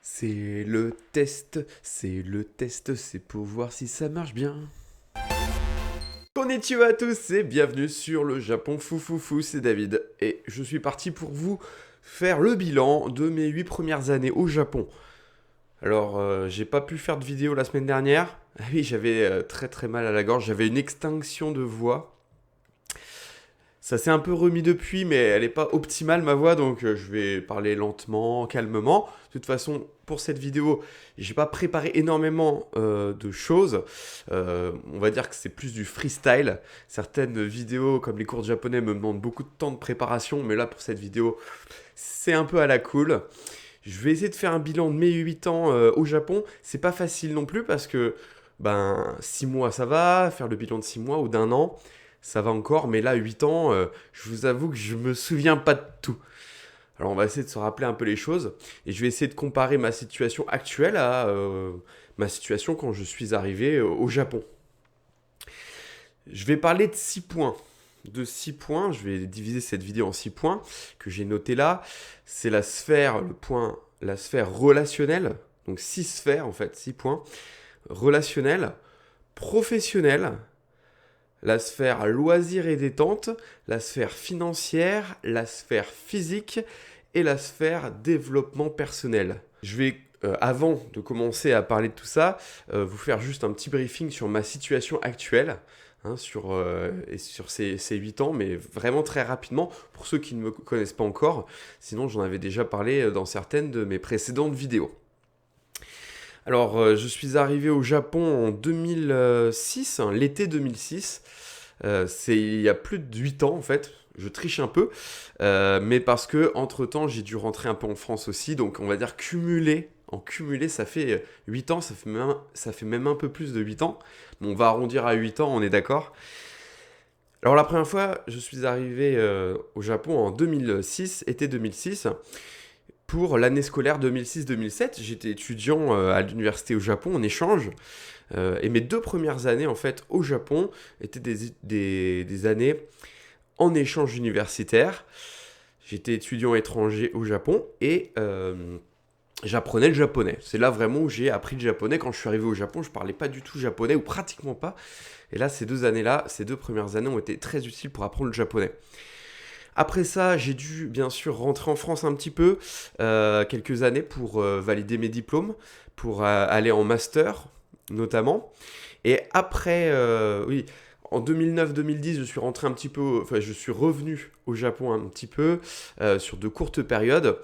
C'est le test, c'est pour voir si ça marche bien. Konnichiwa à tous et bienvenue sur le Japon Fou, c'est David. Et je suis parti pour vous faire le bilan de mes 8 premières années au Japon. Alors, j'ai pas pu faire de vidéo la semaine dernière. Ah oui, j'avais très mal à la gorge, j'avais une extinction de voix. Ça s'est un peu remis depuis, mais elle n'est pas optimale ma voix, donc je vais parler lentement, calmement. De toute façon, pour cette vidéo, j'ai pas préparé énormément de choses. On va dire que c'est plus du freestyle. Certaines vidéos, comme les cours de japonais, me demandent beaucoup de temps de préparation, mais là, pour cette vidéo, c'est un peu à la cool. Je vais essayer de faire un bilan de mes 8 ans au Japon. C'est pas facile non plus parce que 6 mois ça va, faire le bilan de 6 mois ou d'un an, ça va encore, mais là 8 ans, je vous avoue que je me souviens pas de tout. Alors on va essayer de se rappeler un peu les choses et je vais essayer de comparer ma situation actuelle à ma situation quand je suis arrivé au Japon. Je vais parler de 6 points. De 6 points, je vais diviser cette vidéo en 6 points que j'ai notés là. C'est la sphère relationnelle, donc 6 sphères en fait, 6 points. Relationnelle, professionnelle, la sphère loisirs et détente, la sphère financière, la sphère physique et la sphère développement personnel. Je vais, avant de commencer à parler de tout ça, vous faire juste un petit briefing sur ma situation actuelle. Sur ces 8 ans, mais vraiment très rapidement, pour ceux qui ne me connaissent pas encore, sinon j'en avais déjà parlé dans certaines de mes précédentes vidéos. Alors, je suis arrivé au Japon en 2006, l'été 2006. C'est il y a plus de 8 ans en fait. Je triche un peu, mais parce que entre-temps, j'ai dû rentrer un peu en France aussi. Donc, on va dire en cumulé, ça fait 8 ans, ça fait même un peu plus de 8 ans. Bon, on va arrondir à 8 ans, on est d'accord. Alors, la première fois, je suis arrivé au Japon en 2006, été 2006. Pour l'année scolaire 2006-2007, j'étais étudiant à l'université au Japon en échange. Et mes 2 premières années, en fait, au Japon, étaient des années en échange universitaire. J'étais étudiant étranger au Japon et j'apprenais le japonais. C'est là vraiment où j'ai appris le japonais. Quand je suis arrivé au Japon, je parlais pas du tout japonais ou pratiquement pas. Et là, ces 2 premières années ont été très utiles pour apprendre le japonais. Après ça, j'ai dû bien sûr rentrer en France un petit peu, quelques années pour valider mes diplômes, pour aller en master notamment. Et après, oui, en 2009-2010, je suis rentré un petit peu, enfin je suis revenu au Japon un petit peu sur de courtes périodes.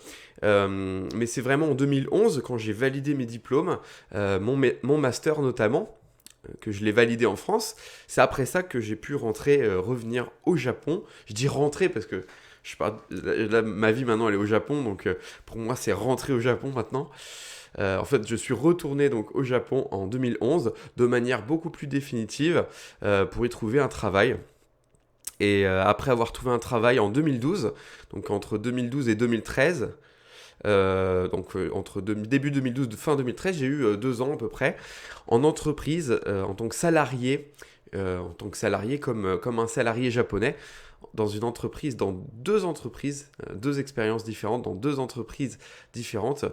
Mais c'est vraiment en 2011, quand j'ai validé mes diplômes, mon master notamment, que je l'ai validé en France. C'est après ça que j'ai pu revenir au Japon. Je dis rentrer parce que ma vie maintenant elle est au Japon, donc pour moi c'est rentrer au Japon maintenant. En fait, je suis retourné donc au Japon en 2011 de manière beaucoup plus définitive pour y trouver un travail. Et après avoir trouvé un travail en 2012, donc entre 2012 et 2013, entre début 2012 et fin 2013, j'ai eu 2 ans à peu près en entreprise, en tant que salarié, comme un salarié japonais, dans une entreprise, dans 2 entreprises, 2 expériences différentes, dans 2 entreprises différentes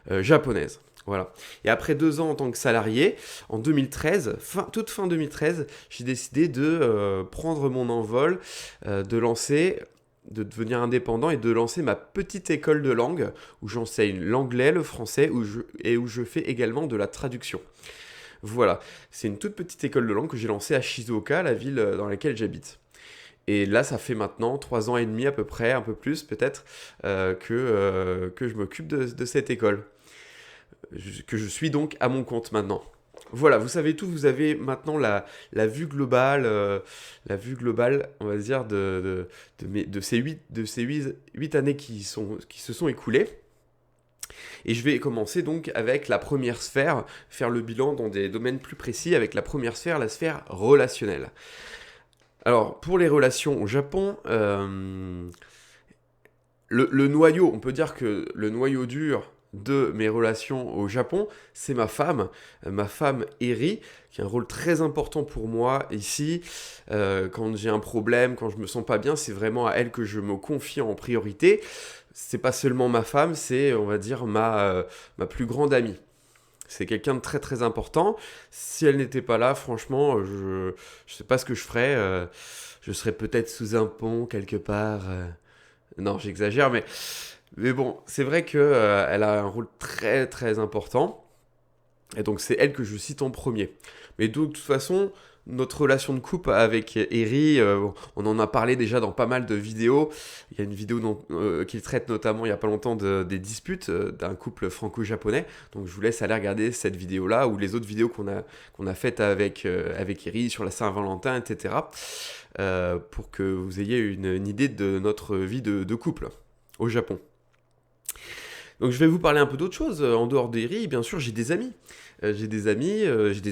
japonaises. Voilà. Et après 2 ans en tant que salarié, en 2013, toute fin 2013, j'ai décidé de prendre mon envol, de devenir indépendant et de lancer ma petite école de langue où j'enseigne l'anglais, le français et où je fais également de la traduction. Voilà, c'est une toute petite école de langue que j'ai lancée à Shizuoka, la ville dans laquelle j'habite. Et là, ça fait maintenant 3 ans et demi à peu près, un peu plus peut-être, que je m'occupe de cette école. Que je suis donc à mon compte maintenant. Voilà, vous savez tout, vous avez maintenant la vue globale, on va dire, de ces 8 années qui se sont écoulées. Et je vais commencer donc avec la première sphère, faire le bilan dans des domaines plus précis, avec la première sphère, la sphère relationnelle. Alors, pour les relations au Japon, le noyau, on peut dire que le noyau dur de mes relations au Japon, c'est ma femme Eri, qui a un rôle très important pour moi ici. Quand j'ai un problème, quand je me sens pas bien, c'est vraiment à elle que je me confie en priorité. c'est pas seulement ma femme, c'est, on va dire, ma plus grande amie. C'est quelqu'un de très très important. Si elle n'était pas là, franchement, je sais pas ce que je ferais. Je serais peut-être sous un pont quelque part. Non, j'exagère, mais bon, c'est vrai que elle a un rôle très très important. Et donc c'est elle que je cite en premier. Mais de toute façon, notre relation de couple avec Eri, on en a parlé déjà dans pas mal de vidéos. Il y a une vidéo qui traite notamment il y a pas longtemps des disputes d'un couple franco-japonais. Donc je vous laisse aller regarder cette vidéo-là ou les autres vidéos qu'on a faites avec Eri sur la Saint-Valentin, etc. Pour que vous ayez une idée de notre vie de couple au Japon. Donc je vais vous parler un peu d'autre chose. En dehors d'Eri, bien sûr, j'ai des amis. J'ai des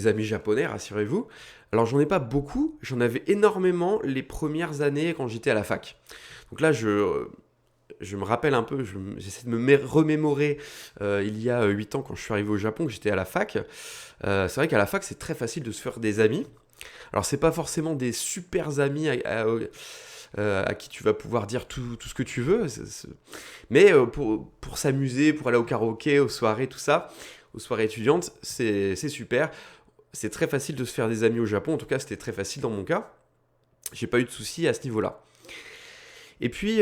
amis japonais, rassurez-vous. Alors j'en ai pas beaucoup, j'en avais énormément les premières années quand j'étais à la fac. Donc là, je me rappelle un peu, j'essaie de remémorer il y a 8 ans quand je suis arrivé au Japon, que j'étais à la fac. C'est vrai qu'à la fac, c'est très facile de se faire des amis. Alors c'est pas forcément des super amis à qui tu vas pouvoir dire tout ce que tu veux. Mais pour s'amuser, pour aller au karaoké, aux soirées, tout ça, aux soirées étudiantes, c'est super. C'est très facile de se faire des amis au Japon. En tout cas, c'était très facile dans mon cas. J'ai pas eu de soucis à ce niveau-là. Et puis,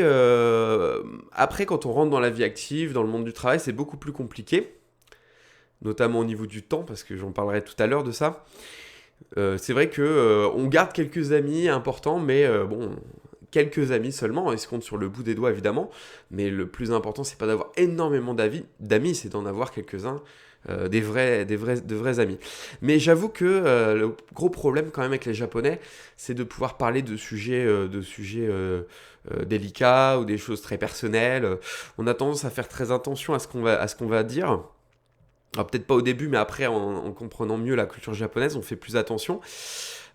après, quand on rentre dans la vie active, dans le monde du travail, c'est beaucoup plus compliqué. Notamment au niveau du temps, parce que j'en parlerai tout à l'heure de ça. C'est vrai que on garde quelques amis importants, mais bon, quelques amis seulement, ils se comptent sur le bout des doigts évidemment, mais le plus important c'est pas d'avoir énormément d'amis, c'est d'en avoir quelques-uns, de vrais amis. Mais j'avoue que le gros problème quand même avec les Japonais, c'est de pouvoir parler de sujets délicats ou des choses très personnelles. On a tendance à faire très attention à ce qu'on va dire. Alors peut-être pas au début, mais après, en comprenant mieux la culture japonaise, on fait plus attention.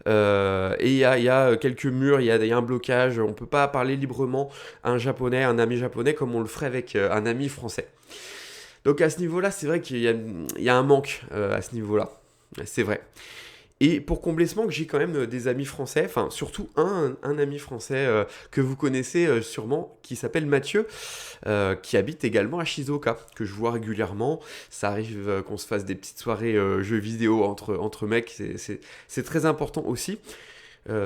Et il y a quelques murs, il y a un blocage. On peut pas parler librement à un ami japonais, comme on le ferait avec un ami français. Donc à ce niveau-là, c'est vrai qu'il y a un manque à ce niveau-là. C'est vrai. Et pour combler ce manque, j'ai quand même des amis français, enfin surtout un ami français que vous connaissez sûrement, qui s'appelle Mathieu, qui habite également à Shizuoka, que je vois régulièrement. Ça arrive qu'on se fasse des petites soirées jeux vidéo entre mecs, c'est très important aussi,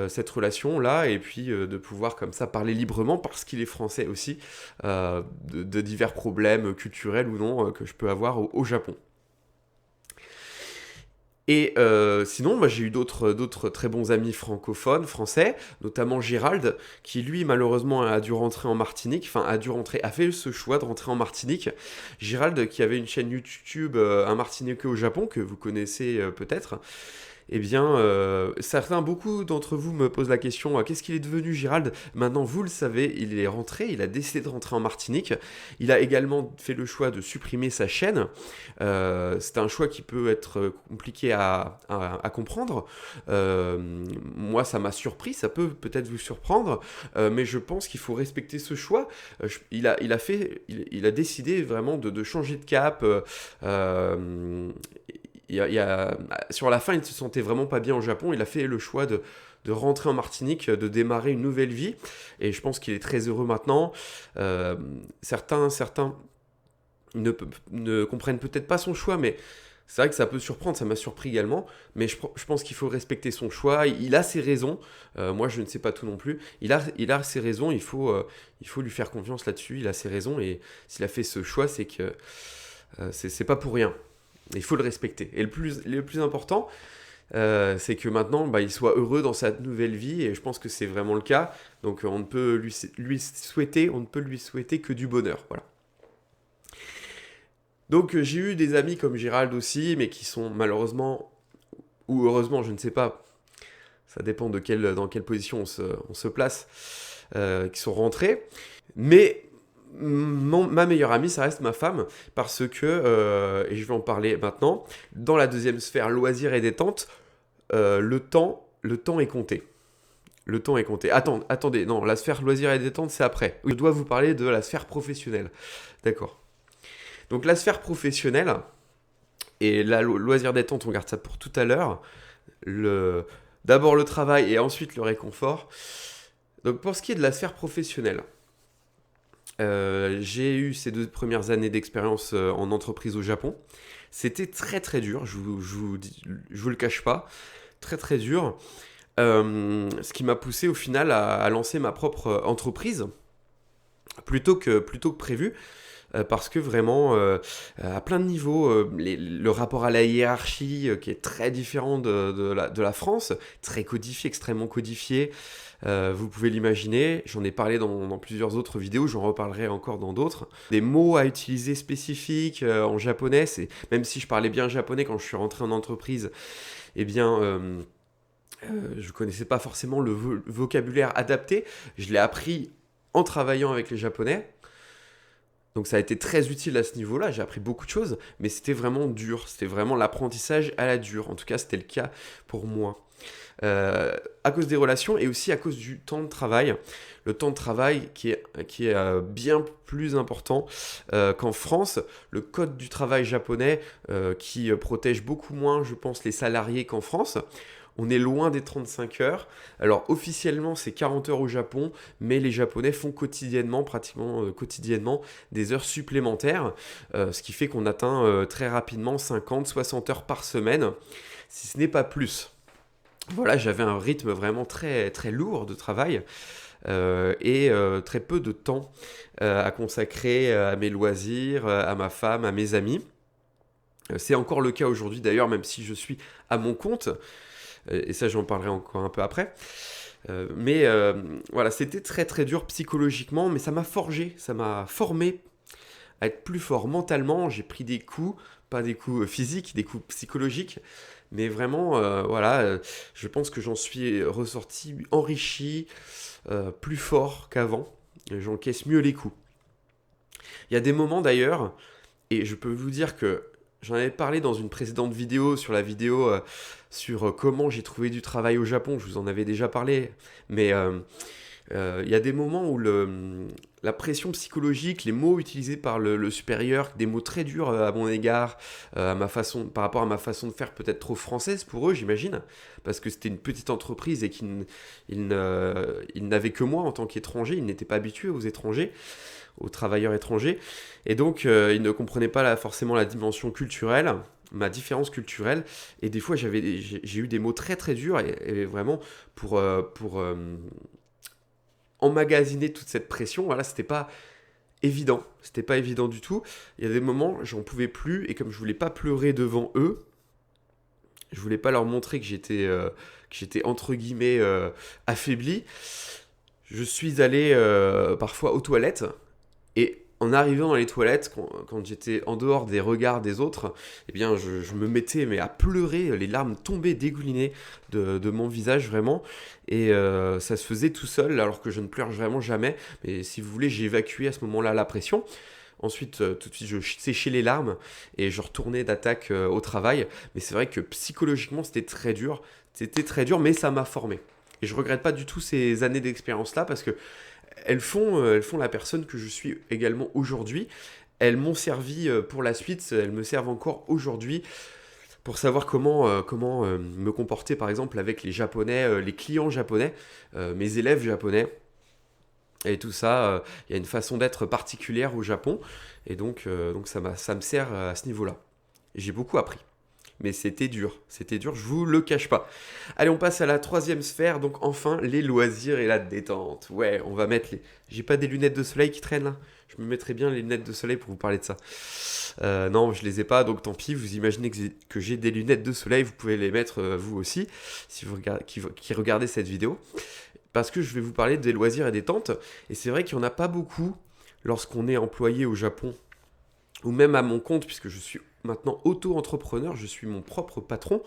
cette relation-là, et puis de pouvoir comme ça parler librement, parce qu'il est français aussi, de divers problèmes culturels ou non que je peux avoir au Japon. Et sinon, moi, j'ai eu d'autres très bons amis francophones, français, notamment Gérald, qui lui, malheureusement, a dû rentrer en Martinique, enfin, a fait ce choix de rentrer en Martinique. Gérald, qui avait une chaîne YouTube, un Martiniquais au Japon, que vous connaissez peut-être. Eh bien, beaucoup d'entre vous me posent la question, qu'est-ce qu'il est devenu Gérald? Maintenant, vous le savez, il est rentré, il a décidé de rentrer en Martinique. Il a également fait le choix de supprimer sa chaîne. C'est un choix qui peut être compliqué à comprendre. Moi, ça m'a surpris, ça peut peut-être vous surprendre, mais je pense qu'il faut respecter ce choix. Il a décidé vraiment de changer de cap. Sur la fin, il ne se sentait vraiment pas bien au Japon. Il a fait le choix de rentrer en Martinique, de démarrer une nouvelle vie. Et je pense qu'il est très heureux maintenant. Certains ne comprennent peut-être pas son choix, mais c'est vrai que ça peut surprendre. Ça m'a surpris également. Mais je pense qu'il faut respecter son choix. Il a ses raisons. Moi, je ne sais pas tout non plus. Il a ses raisons. Il faut lui faire confiance là-dessus. Il a ses raisons. Et s'il a fait ce choix, c'est que c'est pas pour rien. Il faut le respecter. Et le plus important, c'est que maintenant, il soit heureux dans sa nouvelle vie, et je pense que c'est vraiment le cas. Donc on ne peut lui souhaiter que du bonheur. Voilà. Donc j'ai eu des amis comme Gérald aussi, mais qui sont malheureusement, ou heureusement, je ne sais pas, ça dépend dans quelle position on se place, qui sont rentrés. Mais ma meilleure amie, ça reste ma femme, parce que, et je vais en parler maintenant, dans la deuxième sphère, loisirs et détente, le temps est compté. Le temps est compté. Attendez, non, la sphère loisirs et détente, c'est après. Je dois vous parler de la sphère professionnelle. D'accord. Donc la sphère professionnelle, et la loisirs détente, on garde ça pour tout à l'heure. D'abord le travail et ensuite le réconfort. Donc pour ce qui est de la sphère professionnelle, J'ai eu ces 2 premières années d'expérience en entreprise au Japon. C'était très très dur, je vous le cache pas, très très dur. Ce qui m'a poussé au final à lancer ma propre entreprise plutôt que prévu. Parce que vraiment, à plein de niveaux, le rapport à la hiérarchie qui est très différent de la France, très codifié, extrêmement codifié, vous pouvez l'imaginer, j'en ai parlé dans plusieurs autres vidéos, j'en reparlerai encore dans d'autres. Des mots à utiliser spécifiques en japonais, même si je parlais bien japonais quand je suis rentré en entreprise, eh bien... je connaissais pas forcément le vocabulaire adapté, je l'ai appris en travaillant avec les japonais. Donc ça a été très utile à ce niveau-là, j'ai appris beaucoup de choses, mais c'était vraiment dur, c'était vraiment l'apprentissage à la dure, en tout cas c'était le cas pour moi. À cause des relations et aussi à cause du temps de travail. Le temps de travail qui est bien plus important qu'en France. Le code du travail japonais qui protège beaucoup moins, je pense, les salariés qu'en France. On est loin des 35 heures. Alors officiellement c'est 40 heures au Japon, mais les Japonais font quotidiennement, pratiquement quotidiennement, des heures supplémentaires, ce qui fait qu'on atteint très rapidement 50, 60 heures par semaine, si ce n'est pas plus. Voilà, j'avais un rythme vraiment très, très lourd de travail et très peu de temps à consacrer à mes loisirs, à ma femme, à mes amis. C'est encore le cas aujourd'hui d'ailleurs, même si je suis à mon compte, et ça j'en parlerai encore un peu après. Mais voilà, c'était très très dur psychologiquement, mais ça m'a forgé, ça m'a formé à être plus fort mentalement. J'ai pris des coups, pas des coups physiques, des coups psychologiques, mais vraiment, voilà, je pense que j'en suis ressorti enrichi, plus fort qu'avant. J'encaisse mieux les coups. Il y a des moments d'ailleurs, et je peux vous dire que j'en avais parlé dans une précédente vidéo, sur la vidéo sur comment j'ai trouvé du travail au Japon, je vous en avais déjà parlé, mais il y a des moments où la pression psychologique, les mots utilisés par le supérieur, des mots très durs à mon égard, par rapport à ma façon de faire peut-être trop française pour eux, j'imagine, parce que c'était une petite entreprise et qu'ils n'avaient que moi en tant qu'étranger, ils n'étaient pas habitués aux étrangers, aux travailleurs étrangers, et donc ils ne comprenaient pas forcément la dimension culturelle, ma différence culturelle, et des fois j'ai eu des mots très très durs, et vraiment pour emmagasiner toute cette pression, voilà, c'était pas évident du tout. Il y a des moments, j'en pouvais plus, et comme je voulais pas pleurer devant eux, je voulais pas leur montrer que j'étais entre guillemets affaibli, je suis allé parfois aux toilettes, et en arrivant dans les toilettes, quand j'étais en dehors des regards des autres, eh bien, je me mettais à pleurer, les larmes tombaient dégoulinées de mon visage vraiment, et ça se faisait tout seul, alors que je ne pleure vraiment jamais. Mais si vous voulez, j'ai évacué à ce moment-là la pression. Ensuite, tout de suite, je séchais les larmes et je retournais d'attaque au travail. Mais c'est vrai que psychologiquement, c'était très dur. C'était très dur, mais ça m'a formé. Et je regrette pas du tout ces années d'expérience-là parce que elles font la personne que je suis également aujourd'hui. Elles m'ont servi pour la suite, elles me servent encore aujourd'hui pour savoir comment me comporter par exemple avec les Japonais, les clients japonais, mes élèves japonais. Et tout ça, il y a une façon d'être particulière au Japon. Et donc ça me sert à ce niveau-là. Et j'ai beaucoup appris. Mais c'était dur, je vous le cache pas. Allez, on passe à la troisième sphère, donc enfin les loisirs et la détente. Ouais, on va mettre les... J'ai pas des lunettes de soleil qui traînent là. Je me mettrais bien les lunettes de soleil pour vous parler de ça. Non, je les ai pas, donc tant pis, vous imaginez que j'ai des lunettes de soleil, vous pouvez les mettre vous aussi, si vous qui regardez cette vidéo. Parce que je vais vous parler des loisirs et détente, et c'est vrai qu'il n'y en a pas beaucoup lorsqu'on est employé au Japon, ou même à mon compte, puisque je suis maintenant auto-entrepreneur, je suis mon propre patron,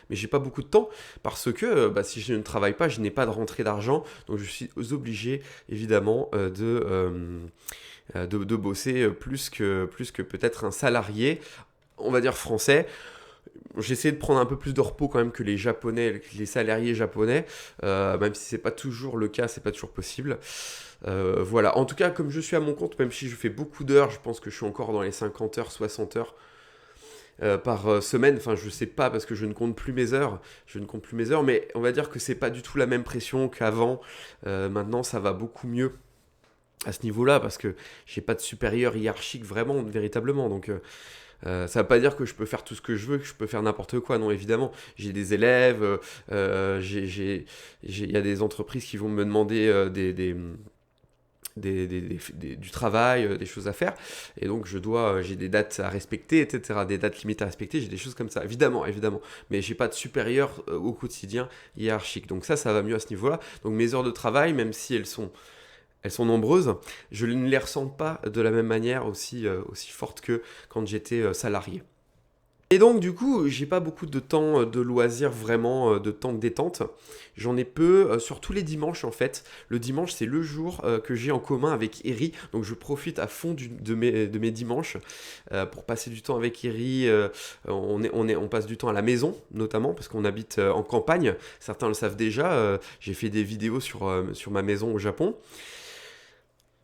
mais j'ai pas beaucoup de temps parce que si je ne travaille pas, je n'ai pas de rentrée d'argent, donc je suis obligé évidemment de bosser plus que peut-être un salarié, on va dire français. J'essaie de prendre un peu plus de repos quand même que les japonais, les salariés japonais, même si c'est pas toujours le cas, c'est pas toujours possible. Voilà, en tout cas, comme je suis à mon compte, même si je fais beaucoup d'heures, je pense que je suis encore dans les 50 heures, 60 heures par semaine. Enfin, je sais pas parce que je ne compte plus mes heures. Mais on va dire que c'est pas du tout la même pression qu'avant. Maintenant, ça va beaucoup mieux. à ce niveau-là, parce que j'ai pas de supérieur hiérarchique vraiment, véritablement. Donc, ça veut pas dire que je peux faire tout ce que je veux, que je peux faire n'importe quoi. Non, évidemment, j'ai des élèves, il y a des entreprises qui vont me demander du travail, des choses à faire, et donc j'ai des dates à respecter, etc., des dates limites à respecter, j'ai des choses comme ça, évidemment, évidemment, mais j'ai pas de supérieur au quotidien hiérarchique, donc ça va mieux à ce niveau-là. Donc mes heures de travail, même si elles sont nombreuses, je ne les ressens pas de la même manière aussi fortes que quand j'étais salarié. Et donc du coup, j'ai pas beaucoup de temps de loisirs vraiment, de temps de détente. J'en ai peu, surtout les dimanches en fait. Le dimanche, c'est le jour que j'ai en commun avec Eri, donc je profite à fond de mes dimanches pour passer du temps avec Eri. On passe du temps à la maison, notamment parce qu'on habite en campagne. Certains le savent déjà. J'ai fait des vidéos sur ma maison au Japon.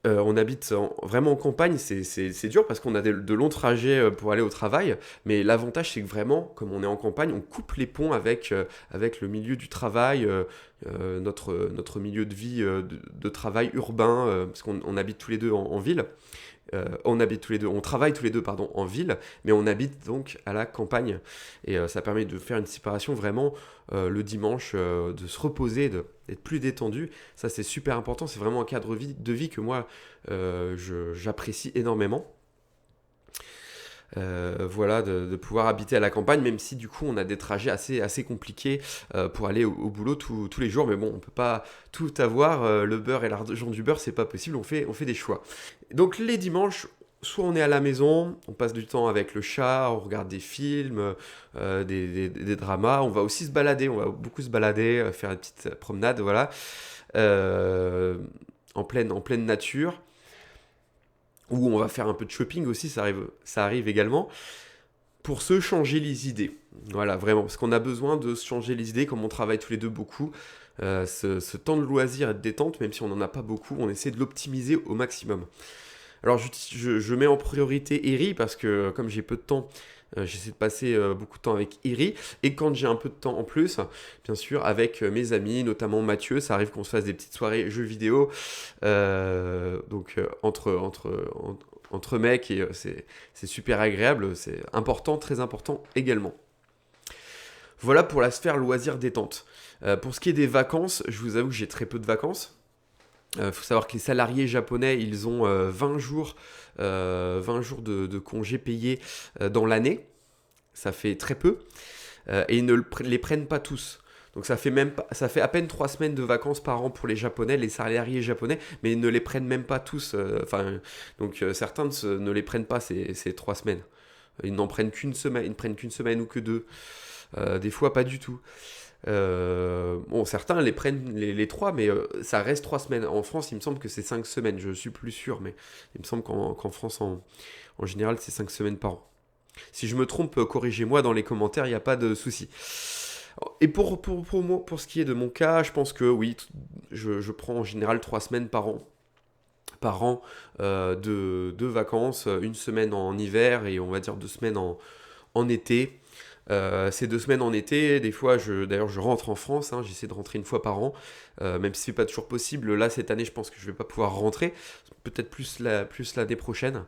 On habite vraiment en campagne, c'est dur parce qu'on a de longs trajets pour aller au travail, mais l'avantage c'est que vraiment, comme on est en campagne, on coupe les ponts avec le milieu du travail, notre milieu de vie de travail urbain, parce qu'on habite tous les deux en ville. On travaille tous les deux, pardon, en ville, mais on habite donc à la campagne. Et ça permet de faire une séparation vraiment le dimanche, de se reposer, d'être plus détendu. Ça, c'est super important. C'est vraiment un cadre de vie que moi, j'apprécie énormément. Voilà, de pouvoir habiter à la campagne, même si du coup on a des trajets assez compliqués pour aller au boulot tous les jours, mais bon, on peut pas tout avoir, le beurre et l'argent du beurre, c'est pas possible, on fait des choix. Donc les dimanches, soit on est à la maison, on passe du temps avec le chat, on regarde des films, des dramas, on va aussi se balader, on va beaucoup se balader, faire une petite promenade, voilà, euh, en pleine nature, ou on va faire un peu de shopping aussi, ça arrive également, pour se changer les idées. Voilà, vraiment, parce qu'on a besoin de se changer les idées, comme on travaille tous les deux beaucoup. Ce temps de loisir et de détente, même si on n'en a pas beaucoup, on essaie de l'optimiser au maximum. Alors je mets en priorité Eri parce que comme j'ai peu de temps, j'essaie de passer beaucoup de temps avec Eri. Et quand j'ai un peu de temps en plus, bien sûr, avec mes amis, notamment Mathieu, ça arrive qu'on se fasse des petites soirées jeux vidéo. Donc entre mecs, et c'est super agréable, c'est important, très important également. Voilà pour la sphère loisir détente. Pour ce qui est des vacances, je vous avoue que j'ai très peu de vacances. Faut savoir que les salariés japonais, ils ont 20 jours, 20 jours de congés payés dans l'année. Ça fait très peu. Et ils ne les prennent pas tous. Donc ça fait à peine 3 semaines de vacances par an pour les Japonais, les salariés japonais, mais ils ne les prennent même pas tous. Donc certains ne les prennent pas ces 3 semaines. Ils n'en prennent qu'une semaine, ils ne prennent qu'une semaine ou que deux. Des fois pas du tout. Bon, certains les prennent les 3, mais ça reste 3 semaines. En France, il me semble que c'est 5 semaines, je suis plus sûr, mais il me semble qu'en France, en général, c'est 5 semaines par an. Si je me trompe, corrigez-moi dans les commentaires, il n'y a pas de souci. Et pour moi, pour ce qui est de mon cas, je pense que oui, je prends en général 3 semaines par an de vacances, une semaine en hiver et on va dire 2 semaines en été. Ces 2 semaines en été, des fois, d'ailleurs, je rentre en France, hein, j'essaie de rentrer une fois par an, même si c'est pas toujours possible. Là, cette année, je pense que je vais pas pouvoir rentrer, peut-être plus l'année prochaine.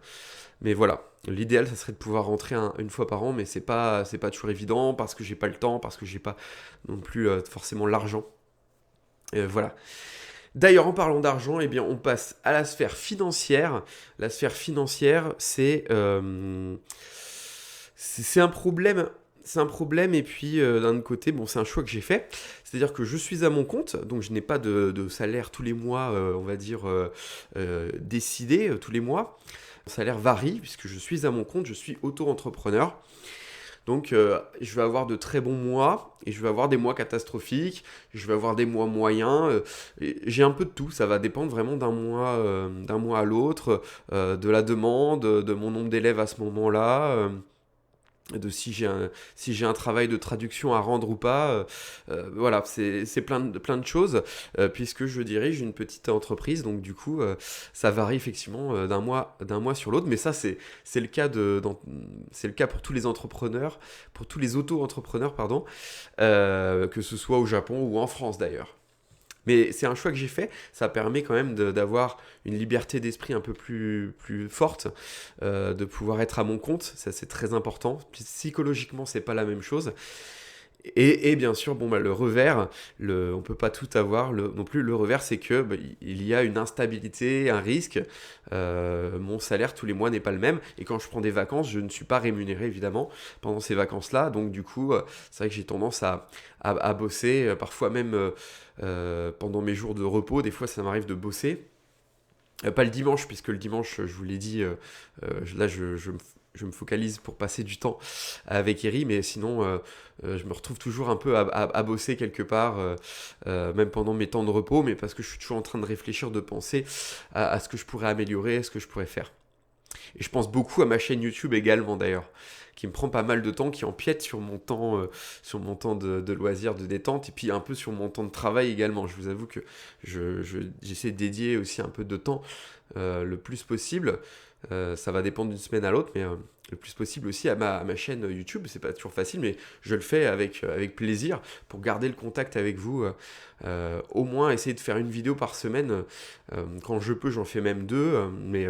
Mais voilà, l'idéal, ça serait de pouvoir rentrer une fois par an, mais c'est pas toujours évident parce que j'ai pas le temps, parce que j'ai pas non plus forcément l'argent. Voilà. D'ailleurs, en parlant d'argent, eh bien, on passe à la sphère financière. La sphère financière, c'est un problème. C'est un problème et puis d'un autre côté, bon, c'est un choix que j'ai fait. C'est-à-dire que je suis à mon compte, donc je n'ai pas de salaire tous les mois, on va dire, décidé tous les mois. Mon salaire varie puisque je suis à mon compte, je suis auto-entrepreneur. Donc je vais avoir de très bons mois et je vais avoir des mois catastrophiques, je vais avoir des mois moyens. J'ai un peu de tout, ça va dépendre vraiment d'un mois à l'autre, de la demande, de mon nombre d'élèves à ce moment-là. De si j'ai un travail de traduction à rendre ou pas. Voilà, c'est plein de choses, puisque je dirige une petite entreprise, donc du coup, ça varie effectivement d'un mois sur l'autre, mais ça, c'est le cas c'est le cas pour tous les entrepreneurs, pour tous les auto-entrepreneurs, pardon, que ce soit au Japon ou en France d'ailleurs. Mais c'est un choix que j'ai fait, ça permet quand même d'avoir une liberté d'esprit un peu plus forte, de pouvoir être à mon compte, ça c'est très important. Psychologiquement, c'est pas la même chose. Et bien sûr, bon, bah, le revers, on peut pas tout avoir non plus. Le revers, c'est que il y a une instabilité, un risque. Mon salaire tous les mois n'est pas le même. Et quand je prends des vacances, je ne suis pas rémunéré évidemment pendant ces vacances-là. Donc du coup, c'est vrai que j'ai tendance à bosser, parfois même pendant mes jours de repos. Des fois, ça m'arrive de bosser. Pas le dimanche, puisque le dimanche, je vous l'ai dit, là je me focalise pour passer du temps avec Eri, mais sinon je me retrouve toujours un peu à bosser quelque part, même pendant mes temps de repos, mais parce que je suis toujours en train de réfléchir, de penser à ce que je pourrais améliorer, à ce que je pourrais faire. Et je pense beaucoup à ma chaîne YouTube également d'ailleurs, qui me prend pas mal de temps, qui empiète sur mon temps de loisirs, de détente, et puis un peu sur mon temps de travail également. Je vous avoue que j'essaie de dédier aussi un peu de temps le plus possible. Ça va dépendre d'une semaine à l'autre, mais le plus possible aussi à ma chaîne YouTube. C'est pas toujours facile, mais je le fais avec plaisir pour garder le contact avec vous. Au moins essayer de faire une vidéo par semaine. Quand je peux, j'en fais même deux, mais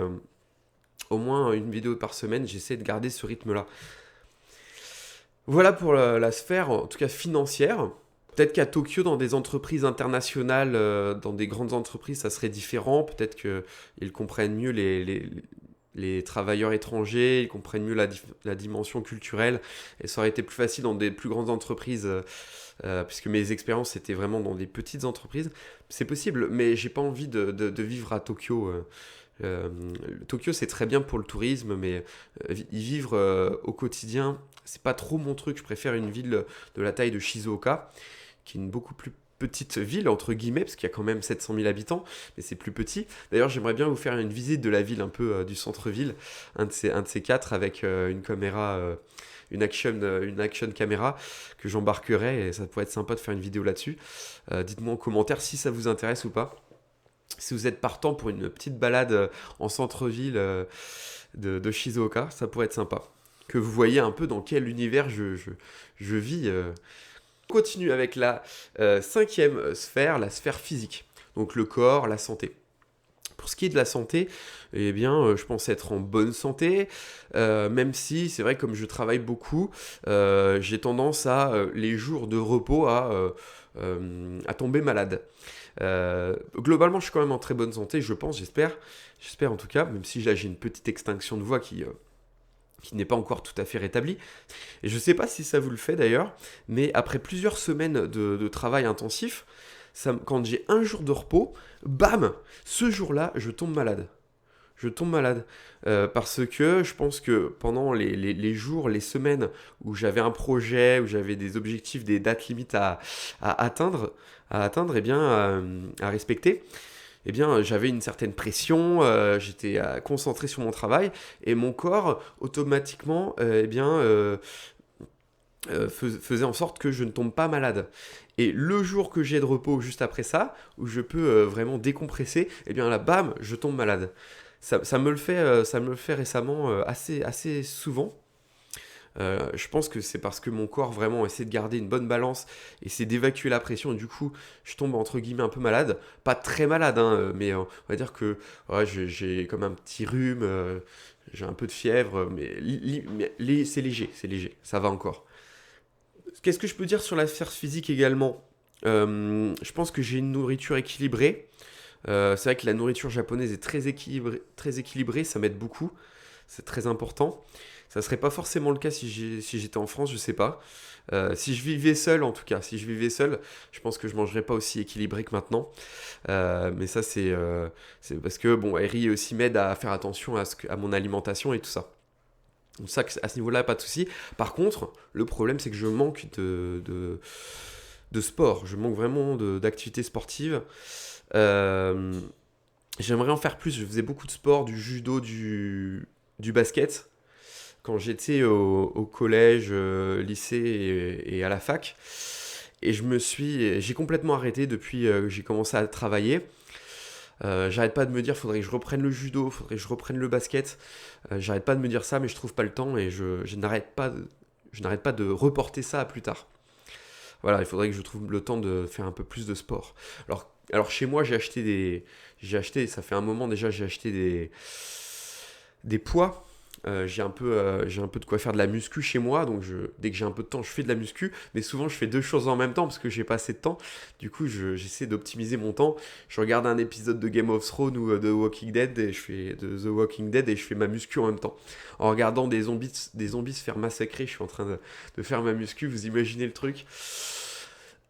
au moins une vidéo par semaine, j'essaie de garder ce rythme-là. Voilà pour la sphère, en tout cas financière. Peut-être qu'à Tokyo, dans des entreprises internationales, dans des grandes entreprises, ça serait différent. Peut-être qu'ils comprennent mieux les travailleurs étrangers, ils comprennent mieux la dimension culturelle. Et ça aurait été plus facile dans des plus grandes entreprises, puisque mes expériences étaient vraiment dans des petites entreprises. C'est possible, mais j'ai pas envie de vivre à Tokyo. Tokyo, c'est très bien pour le tourisme, mais y vivre au quotidien, c'est pas trop mon truc. Je préfère une ville de la taille de Shizuoka, qui est une beaucoup plus petite ville, entre guillemets, parce qu'il y a quand même 700 000 habitants, mais c'est plus petit. D'ailleurs, j'aimerais bien vous faire une visite de la ville, un peu du centre-ville, un de ces quatre, avec une caméra, une action caméra que j'embarquerai, et ça pourrait être sympa de faire une vidéo là-dessus. Dites-moi en commentaire si ça vous intéresse ou pas. Si vous êtes partant pour une petite balade en centre-ville de Shizuoka, ça pourrait être sympa. Que vous voyez un peu dans quel univers je vis. On continue avec la cinquième sphère, la sphère physique. Donc le corps, la santé. Pour ce qui est de la santé, eh bien, je pense être en bonne santé, même si c'est vrai, comme je travaille beaucoup, j'ai tendance les jours de repos à tomber malade. Globalement, je suis quand même en très bonne santé, je pense, j'espère en tout cas, même si là j'ai une petite extinction de voix qui n'est pas encore tout à fait rétablie. Et je ne sais pas si ça vous le fait d'ailleurs, mais après plusieurs semaines de travail intensif, quand j'ai un jour de repos, bam, ce jour-là, je tombe malade. Parce que je pense que pendant les jours, les semaines où j'avais un projet, où j'avais des objectifs, des dates limites à atteindre, eh bien, à respecter, eh bien, j'avais une certaine pression, j'étais concentré sur mon travail, et mon corps, automatiquement, faisait en sorte que je ne tombe pas malade. Et le jour que j'ai de repos juste après ça, où je peux vraiment décompresser, eh bien là, bam, je tombe malade. Ça me le fait récemment assez souvent. Je pense que c'est parce que mon corps vraiment essaie de garder une bonne balance, essaie d'évacuer la pression, et du coup je tombe entre guillemets un peu malade, pas très malade, hein, mais on va dire que ouais, j'ai comme un petit rhume, j'ai un peu de fièvre, mais c'est léger, ça va encore. Qu'est-ce que je peux dire sur la sphère physique également? Je pense que j'ai une nourriture équilibrée. C'est vrai que la nourriture japonaise est très équilibrée, ça m'aide beaucoup, c'est très important. Ça serait pas forcément le cas si j'étais en France, je sais pas. Si je vivais seul, en tout cas, si je vivais seul, je pense que je mangerais pas aussi équilibré que maintenant. Mais ça, c'est parce que bon, Eri aussi m'aide à faire attention à mon alimentation et tout ça. Donc ça, à ce niveau-là, pas de souci. Par contre, le problème, c'est que je manque de sport. Je manque vraiment d'activités sportives. Euh, J'aimerais en faire plus. Je faisais beaucoup de sport, du judo, du basket quand j'étais au collège, lycée et à la fac. Et j'ai complètement arrêté depuis que j'ai commencé à travailler. J'arrête pas de me dire, faudrait que je reprenne le judo, faudrait que je reprenne le basket. J'arrête pas de me dire ça, mais je trouve pas le temps et je n'arrête pas de reporter ça à plus tard. Voilà, il faudrait que je trouve le temps de faire un peu plus de sport. Alors chez moi, ça fait un moment déjà, j'ai acheté des poids. J'ai un peu de quoi faire de la muscu chez moi, donc dès que j'ai un peu de temps, je fais de la muscu, mais souvent je fais deux choses en même temps parce que j'ai pas assez de temps. Du coup, j'essaie d'optimiser mon temps. Je regarde un épisode de Game of Thrones ou de Walking Dead et de The Walking Dead et je fais ma muscu en même temps. En regardant des zombies se faire massacrer, je suis en train de faire ma muscu. Vous imaginez le truc?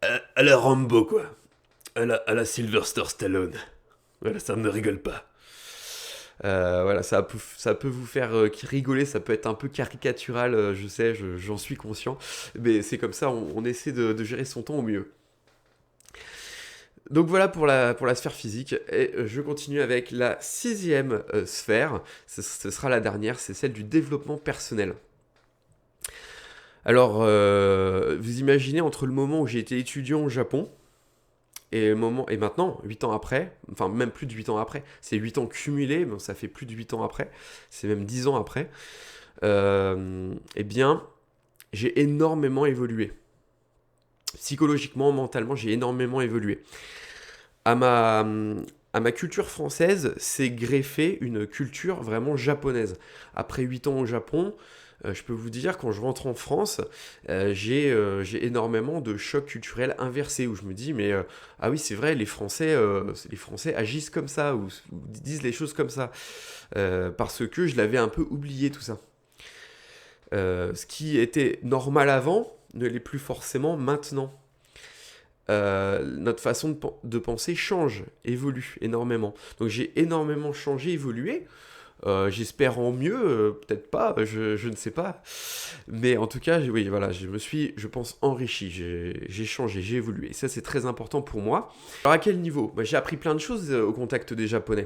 À la Rambo, quoi. À la Sylvester Stallone. Voilà, ça ne me rigole pas. Voilà, ça peut vous faire rigoler, ça peut être un peu caricatural, je sais, j'en suis conscient, mais c'est comme ça, on essaie de gérer son temps au mieux. Donc voilà pour la sphère physique, et je continue avec la sixième sphère, ce sera la dernière, c'est celle du développement personnel. Alors, vous imaginez entre le moment où j'ai été étudiant au Japon, et maintenant, 8 ans après, enfin même plus de 8 ans après, c'est 8 ans cumulés, mais ça fait plus de 8 ans après, c'est même 10 ans après, eh bien, j'ai énormément évolué. Psychologiquement, mentalement, j'ai énormément évolué. À ma, à ma culture française, c'est greffé une culture vraiment japonaise. Après 8 ans au Japon, je peux vous dire, quand je rentre en France, j'ai énormément de chocs culturels inversés où je me dis, mais ah oui, c'est vrai, les Français agissent comme ça ou disent les choses comme ça. Parce que je l'avais un peu oublié tout ça. Ce qui était normal avant ne l'est plus forcément maintenant. Notre façon de penser change, évolue énormément. Donc j'ai énormément changé, évolué. J'espère en mieux, peut-être pas, je ne sais pas. Mais en tout cas, oui, voilà, je me suis, je pense, enrichi, j'ai changé, j'ai évolué. Et ça, c'est très important pour moi. Alors à quel niveau? J'ai appris plein de choses au contact des Japonais.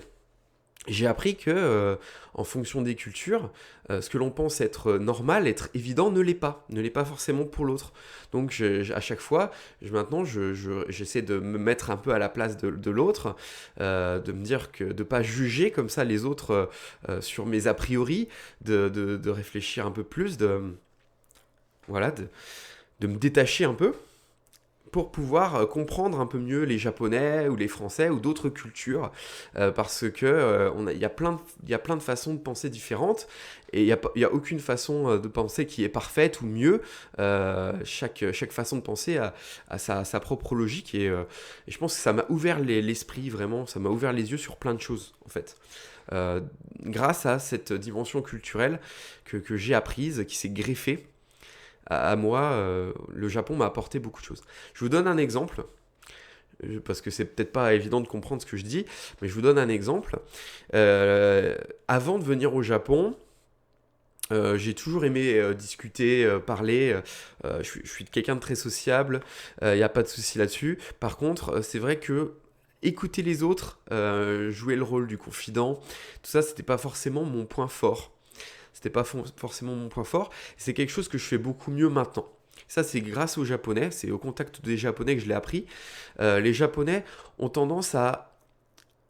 J'ai appris que, en fonction des cultures, ce que l'on pense être normal, être évident, ne l'est pas forcément pour l'autre. Donc à chaque fois, maintenant, j'essaie de me mettre un peu à la place de l'autre, de me dire que de pas juger comme ça les autres sur mes a priori, de réfléchir un peu plus, voilà, de me détacher un peu pour pouvoir comprendre un peu mieux les Japonais ou les Français ou d'autres cultures, parce que il y a il y a plein de façons de penser différentes, et il y a aucune façon de penser qui est parfaite ou mieux. Chaque façon de penser a sa propre logique, et je pense que ça m'a ouvert l'esprit, vraiment, ça m'a ouvert les yeux sur plein de choses, en fait. Grâce à cette dimension culturelle que j'ai apprise, qui s'est greffée à moi, le Japon m'a apporté beaucoup de choses. Je vous donne un exemple, parce que c'est peut-être pas évident de comprendre ce que je dis, mais je vous donne un exemple. Avant de venir au Japon, j'ai toujours aimé discuter, parler. Je suis quelqu'un de très sociable, il n'y a pas de souci là-dessus. Par contre, c'est vrai que écouter les autres, jouer le rôle du confident, tout ça, c'était pas forcément mon point fort. C'était pas forcément mon point fort. C'est quelque chose que je fais beaucoup mieux maintenant. Ça, c'est grâce aux Japonais, c'est au contact des Japonais que je l'ai appris. Les Japonais ont tendance à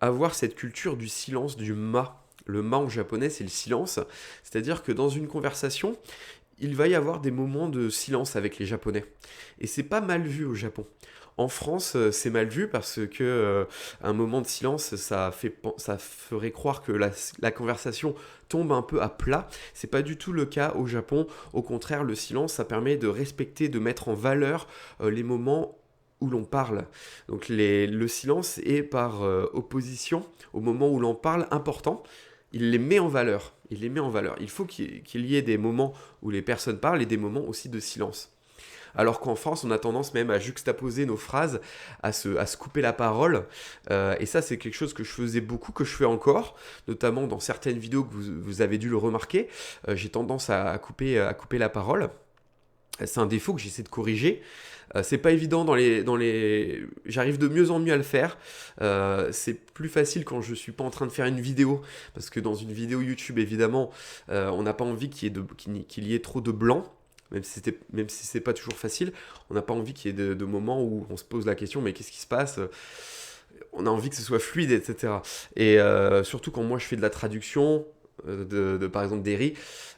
avoir cette culture du silence, du ma. Le ma en japonais, c'est le silence. C'est-à-dire que dans une conversation, il va y avoir des moments de silence avec les Japonais. Et c'est pas mal vu au Japon. En France, c'est mal vu parce que un moment de silence, ça ferait croire que la conversation tombe un peu à plat. C'est pas du tout le cas au Japon. Au contraire, le silence, ça permet de respecter, de mettre en valeur les moments où l'on parle. Donc le silence est par opposition au moment où l'on parle important. Il les met en valeur. Il les met en valeur. Il faut qu'il y ait des moments où les personnes parlent et des moments aussi de silence. Alors qu'en France, on a tendance même à juxtaposer nos phrases, à se couper la parole. Et ça, c'est quelque chose que je faisais beaucoup, que je fais encore, notamment dans certaines vidéos que vous avez dû le remarquer. J'ai tendance à couper la parole. C'est un défaut que j'essaie de corriger. C'est pas évident J'arrive de mieux en mieux à le faire. C'est plus facile quand je suis pas en train de faire une vidéo, parce que dans une vidéo YouTube, évidemment, on n'a pas envie qu'il y ait trop de blanc. Même si c'est pas toujours facile, on n'a pas envie qu'il y ait de moments où on se pose la question, mais qu'est-ce qui se passe? On a envie que ce soit fluide, etc. Et surtout quand moi je fais de la traduction, par exemple d'Eri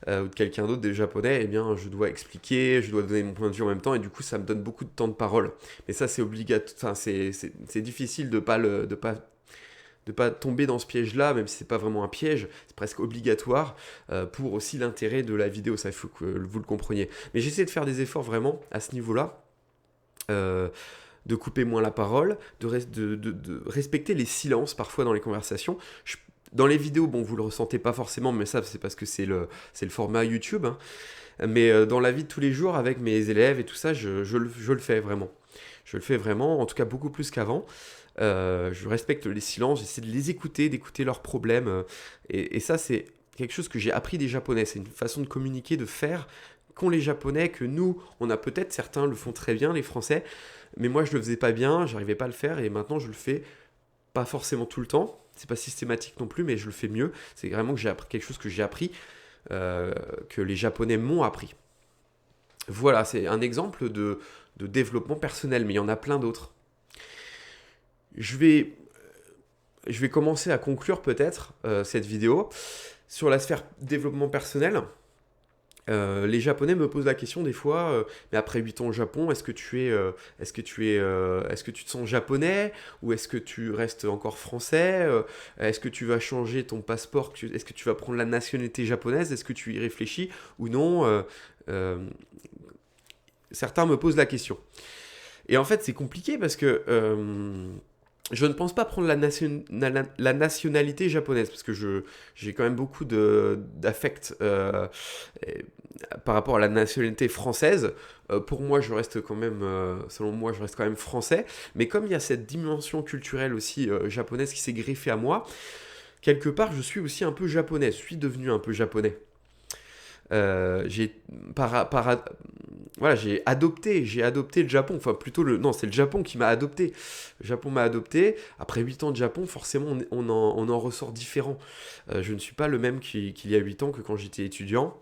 ou de quelqu'un d'autre, des japonais, eh bien je dois expliquer, je dois donner mon point de vue en même temps, et du coup ça me donne beaucoup de temps de parole. Mais ça c'est obligatoire, enfin, c'est difficile de pas tomber dans ce piège-là, même si c'est pas vraiment un piège, c'est presque obligatoire pour aussi l'intérêt de la vidéo, ça il faut que vous le compreniez. Mais j'essaie de faire des efforts vraiment à ce niveau-là, de couper moins la parole, de respecter les silences parfois dans les conversations. Dans les vidéos, bon, vous le ressentez pas forcément, mais ça c'est parce que c'est le format YouTube, hein. Mais dans la vie de tous les jours, avec mes élèves et tout ça, je le fais vraiment. Je le fais vraiment, en tout cas beaucoup plus qu'avant. Je respecte les silences, j'essaie de les écouter, d'écouter leurs problèmes. Et ça, c'est quelque chose que j'ai appris des Japonais. C'est une façon de communiquer, de faire qu'ont les Japonais, que nous, on a peut-être, certains le font très bien, les Français, mais moi, je le faisais pas bien, j'arrivais pas à le faire, et maintenant, je le fais pas forcément tout le temps. C'est pas systématique non plus, mais je le fais mieux. C'est vraiment que j'ai appris quelque chose que j'ai appris, que les Japonais m'ont appris. Voilà, c'est un exemple de développement personnel, mais il y en a plein d'autres. Je vais commencer à conclure peut-être cette vidéo sur la sphère développement personnel. Les Japonais me posent la question des fois, mais après 8 ans au Japon, est-ce que tu te sens japonais ou est-ce que tu restes encore français? Est-ce que tu vas changer ton passeport? Est-ce que tu vas prendre la nationalité japonaise? Est-ce que tu y réfléchis ou non? Certains me posent la question. Et en fait, c'est compliqué parce que je ne pense pas prendre la nationalité japonaise, parce que j'ai quand même beaucoup d'affect par rapport à la nationalité française. Pour moi, je reste quand même, selon moi, je reste quand même français. Mais comme il y a cette dimension culturelle aussi japonaise qui s'est greffée à moi, quelque part, je suis aussi un peu japonais. Je suis devenu un peu japonais. Voilà, j'ai adopté le Japon, enfin plutôt non, c'est le Japon qui m'a adopté. Le Japon m'a adopté. Après 8 ans de Japon, forcément, on en ressort différent. Je ne suis pas le même qu'il y a 8 ans que quand j'étais étudiant.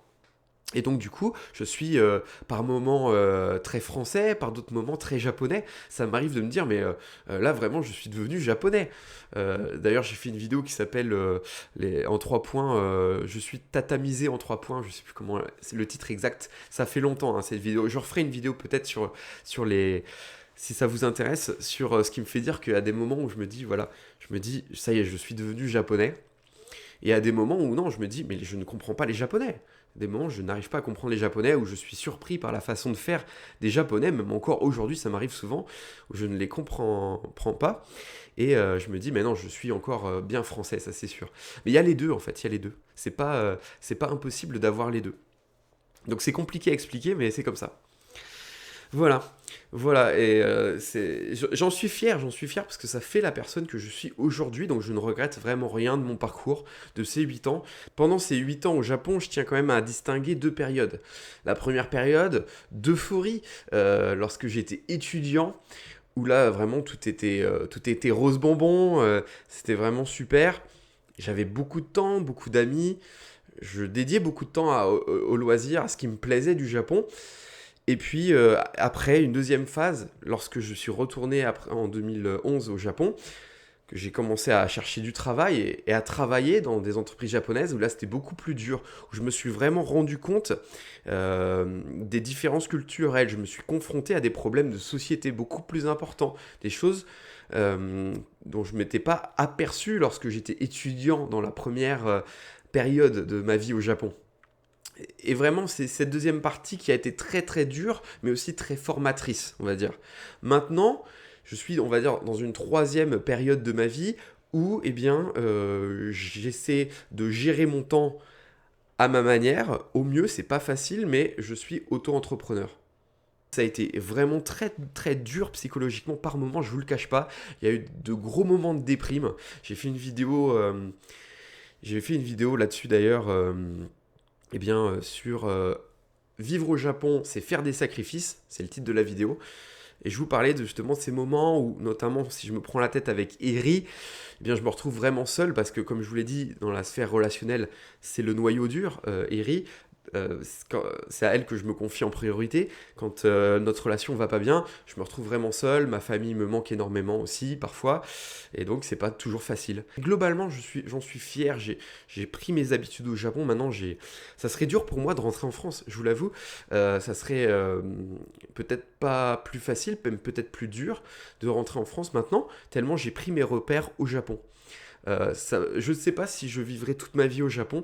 Et donc du coup, je suis par moments très français, par d'autres moments très japonais. Ça m'arrive de me dire, mais là vraiment, je suis devenu japonais. D'ailleurs, j'ai fait une vidéo qui s'appelle en 3 points, je suis tatamisé en 3 points, je sais plus comment c'est le titre exact. Ça fait longtemps hein, cette vidéo. Je referai une vidéo peut-être sur les... Si ça vous intéresse, sur ce qui me fait dire qu'il y a des moments où je me dis, voilà, je me dis, ça y est, je suis devenu japonais. Et à des moments où non, je me dis, mais je ne comprends pas les Japonais. Des moments où je n'arrive pas à comprendre les Japonais, où je suis surpris par la façon de faire des Japonais, même encore aujourd'hui, ça m'arrive souvent, où je ne les comprends pas. Et je me dis, mais non, je suis encore bien français, ça c'est sûr. Mais il y a les deux, en fait, il y a les deux. C'est pas impossible d'avoir les deux. Donc c'est compliqué à expliquer, mais c'est comme ça. Voilà, et j'en suis fier parce que ça fait la personne que je suis aujourd'hui, donc je ne regrette vraiment rien de mon parcours, de ces 8 ans. Pendant ces 8 ans au Japon, je tiens quand même à distinguer 2 périodes. La première période d'euphorie, lorsque j'étais étudiant, où là vraiment tout était rose bonbon, c'était vraiment super. J'avais beaucoup de temps, beaucoup d'amis, je dédiais beaucoup de temps au loisir, à ce qui me plaisait du Japon. Et puis après, une deuxième phase, lorsque je suis retourné en 2011 au Japon, que j'ai commencé à chercher du travail et à travailler dans des entreprises japonaises, où là c'était beaucoup plus dur, où je me suis vraiment rendu compte des différences culturelles, je me suis confronté à des problèmes de société beaucoup plus importants, des choses dont je ne m'étais pas aperçu lorsque j'étais étudiant dans la première période de ma vie au Japon. Et vraiment, c'est cette deuxième partie qui a été très très dure, mais aussi très formatrice, on va dire. Maintenant, je suis, on va dire, dans une troisième période de ma vie où, eh bien, j'essaie de gérer mon temps à ma manière. Au mieux, c'est pas facile, mais je suis auto-entrepreneur. Ça a été vraiment très très dur psychologiquement par moments, je vous le cache pas. Il y a eu de gros moments de déprime. J'ai fait une vidéo là-dessus d'ailleurs. Eh bien, sur vivre au Japon, c'est faire des sacrifices, c'est le titre de la vidéo. Et je vous parlais de justement ces moments où, notamment si je me prends la tête avec Eri, eh bien, je me retrouve vraiment seul parce que, comme je vous l'ai dit, dans la sphère relationnelle, c'est le noyau dur, Eri. c'est à elle que je me confie en priorité. Quand notre relation va pas bien, je me retrouve vraiment seul, ma famille me manque énormément aussi parfois, et donc c'est pas toujours facile. Globalement, j'en suis fier, j'ai pris mes habitudes au Japon, maintenant ça serait dur pour moi de rentrer en France, je vous l'avoue. Ça serait peut-être pas plus facile, même peut-être plus dur de rentrer en France maintenant, tellement j'ai pris mes repères au Japon. Je ne sais pas si je vivrai toute ma vie au Japon.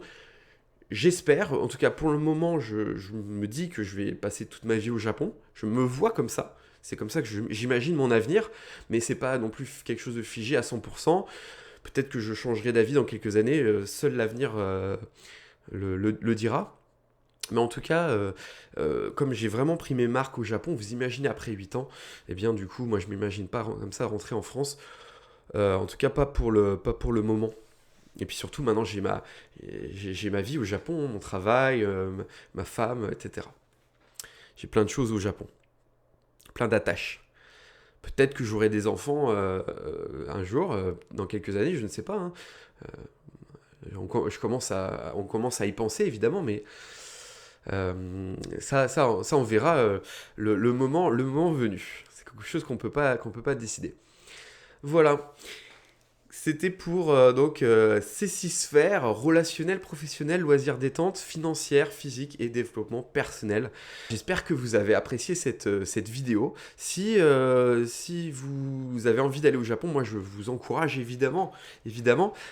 J'espère, en tout cas pour le moment, je me dis que je vais passer toute ma vie au Japon. Je me vois comme ça. C'est comme ça que j'imagine mon avenir, mais c'est pas non plus quelque chose de figé à 100%. Peut-être que je changerai d'avis dans quelques années. Seul l'avenir le dira. Mais en tout cas, comme j'ai vraiment pris mes marques au Japon, vous imaginez après 8 ans, eh bien du coup, moi je m'imagine pas comme ça rentrer en France. En tout cas, pas pour le moment. Et puis surtout, maintenant, j'ai ma vie au Japon, mon travail, ma femme, etc. J'ai plein de choses au Japon, plein d'attaches. Peut-être que j'aurai des enfants un jour, dans quelques années, je ne sais pas. Hein. On commence à y penser, évidemment, mais ça, on verra le moment venu. C'est quelque chose qu'on peut pas décider. Voilà. C'était pour ces 6 sphères: relationnel, professionnel, loisirs, détente, financière, physique et développement personnel. J'espère que vous avez apprécié cette vidéo. Si vous avez envie d'aller au Japon, moi je vous encourage évidemment.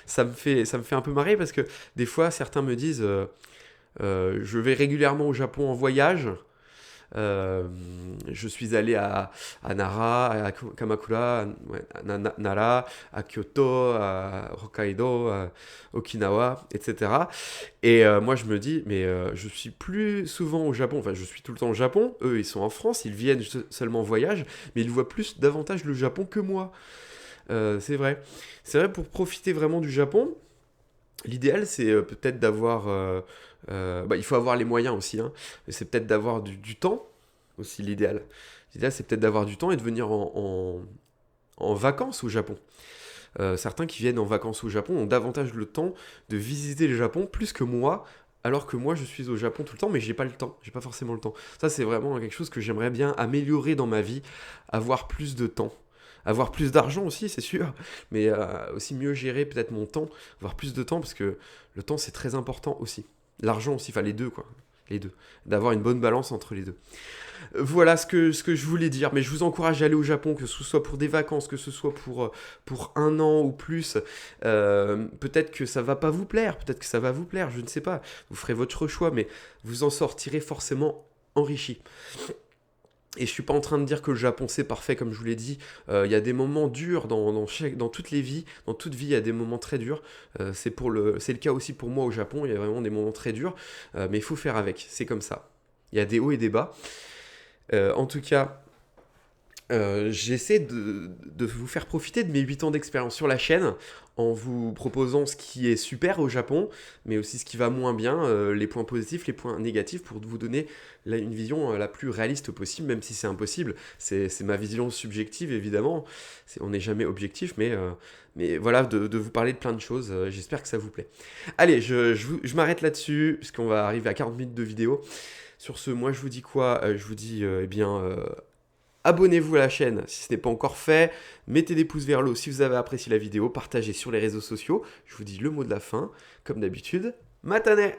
Ça me fait un peu marrer parce que des fois certains me disent je vais régulièrement au Japon en voyage. Je suis allé à Nara, à Kamakura, à Nara, à Kyoto, à Hokkaido, à Okinawa, etc. Et moi je me dis, mais je suis plus souvent au Japon, enfin je suis tout le temps au Japon, eux ils sont en France, ils viennent seulement en voyage, mais ils voient davantage le Japon que moi. C'est vrai. C'est vrai, pour profiter vraiment du Japon, l'idéal c'est peut-être d'avoir... il faut avoir les moyens aussi, hein. C'est peut-être d'avoir du temps aussi l'idéal. L'idéal c'est peut-être d'avoir du temps et de venir en vacances au Japon. Certains qui viennent en vacances au Japon ont davantage le temps de visiter le Japon plus que moi, alors que moi je suis au Japon tout le temps, mais j'ai pas le temps, j'ai pas forcément le temps. Ça c'est vraiment quelque chose que j'aimerais bien améliorer dans ma vie, avoir plus de temps. Avoir plus d'argent aussi, c'est sûr, mais aussi mieux gérer peut-être mon temps, avoir plus de temps, parce que le temps c'est très important aussi. L'argent aussi, enfin les deux quoi, les deux. D'avoir une bonne balance entre les deux. Voilà ce que je voulais dire, mais je vous encourage à aller au Japon, que ce soit pour des vacances, que ce soit pour 1 an ou plus. Peut-être que ça va pas vous plaire, peut-être que ça va vous plaire, je ne sais pas. Vous ferez votre choix, mais vous en sortirez forcément enrichi. Et je suis pas en train de dire que le Japon c'est parfait, comme je vous l'ai dit. Il y a des moments durs dans toutes les vies. Dans toute vie, il y a des moments très durs. C'est le cas aussi pour moi au Japon. Il y a vraiment des moments très durs. Mais il faut faire avec. C'est comme ça. Il y a des hauts et des bas. En tout cas, j'essaie de vous faire profiter de mes 8 ans d'expérience sur la chaîne en vous proposant ce qui est super au Japon, mais aussi ce qui va moins bien, les points positifs, les points négatifs, pour vous donner une vision la plus réaliste possible, même si c'est impossible. C'est ma vision subjective, évidemment. On n'est jamais objectif, mais voilà, de vous parler de plein de choses. J'espère que ça vous plaît. Allez, je m'arrête là-dessus, puisqu'on va arriver à 40 minutes de vidéo. Sur ce, moi je vous dis quoi? Je vous dis, abonnez-vous à la chaîne si ce n'est pas encore fait, mettez des pouces vers le haut si vous avez apprécié la vidéo, partagez sur les réseaux sociaux. Je vous dis le mot de la fin, comme d'habitude, matane!